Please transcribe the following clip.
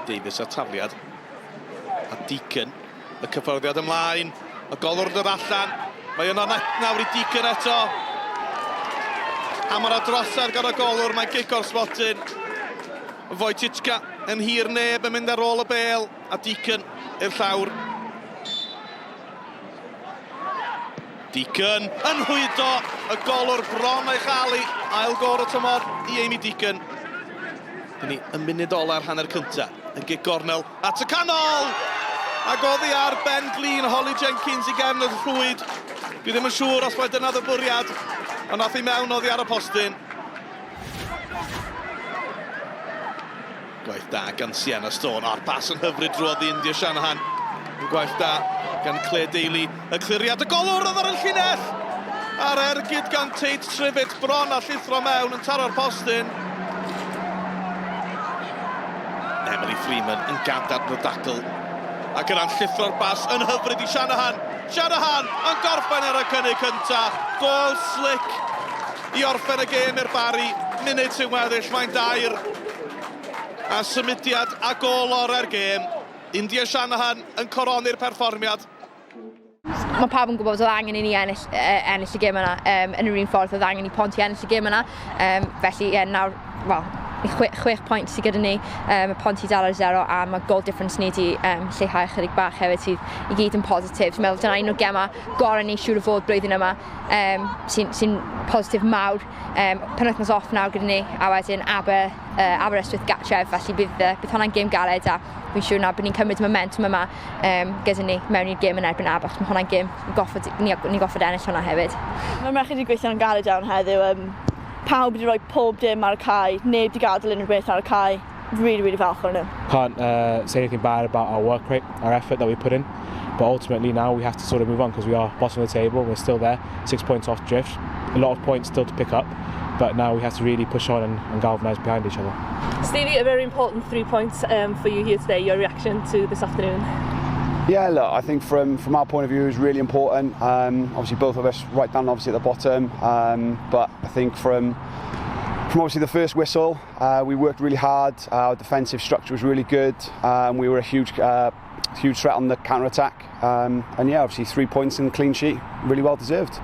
Davies a tafliad. A Deacon, y cyffwrddiad ymlaen. Y golwr yn dod allan. Mae yno net nawr i Deacon eto. A mae'r adrosedd gan y golwr, mae'n gic o'r sbotyn. Wojciechka yn hir neb yn mynd ar ôl y bêl. A Deacon i'r llawr. Deacon yn hwydo, y golwr bron a'i chalu, ail gor y tymor i Amy Deacon. Dyn ni yn munud ola'r hanner cynta, yn gig gornel at y canol! Ac oddi ar ben glin Holly Jenkins i gefn y rhwyd. Dwi ddim yn siŵr os mae dyna y bwriad, ond nath i mewn oddi ar y postyn. Gwaith da gan Sienna Stone, a'r pas yn hyfryd drwodd i India Shanahan. Gwaith da gan Claire Daly, y cliriad y golwr oedd ar y llinell. A'r ergyd gan Tate Trivett bron a llithro mewn yn taro'r postyn. Emily Freeman yn gadad y dacl. Ac yna'n llithro'r bas yn hyfryd i Shanahan. Shanahan yn gorffen ar y cynnig cynta. Gol slick i orffen y gêm i'r Barri. Munud sy'n weddill, mae'n dair. A symudiad a gol o'r gêm. India Shanahan yn coroni'r perfformiad. Mae pawb yn gwybod oedd angen i ni ennill y gêm yna. Yn yr un ffordd oedd angen i Ponty ennill y gêm yna. Felly nawr, wel, 6 pwynt sydd gyda ni. Mae Ponty dal ar 0 a mae goal difference ni wedi lleihau chydig bach hefyd sydd i gyd yn positif. Dwi'n meddwl dyna un o'r gemau gorau ni siŵr o fod blwyddyn yma sy'n positif mawr. Penwythnos off nawr gyda ni a wedyn Aberystwyth Gartref, felly bydd hwnna'n gêm galed a fi'n siŵr na bod ni'n cymryd momentum yma gyda ni mewn i'r gêm yn erbyn Aber. Mae hwnna'n gêm ni goffod ennill hwnna hefyd. Mae merched wedi gweithio'n galed iawn heddiw. Pawb wedi rhoi pob dim ar y cae, neb wedi gadael unrhyw beth ar y cae. Really falch o'n nhw. Can't say anything bad about our work rate, our effort that we put in. But ultimately now we have to sort of move on because we are bottom of the table, we're still there, 6 points off drift. A lot of points still to pick up, but now we have to really push on and galvanise behind each other. Stevie, a very important 3 points for you here today. Your reaction to this afternoon? Yeah, look, I think from our point of view, it was really important. Obviously, both of us right down obviously at the bottom. But I think from obviously the first whistle, we worked really hard. Our defensive structure was really good. We were a huge threat on the counter-attack. And yeah, obviously 3 points and clean sheet, really well deserved.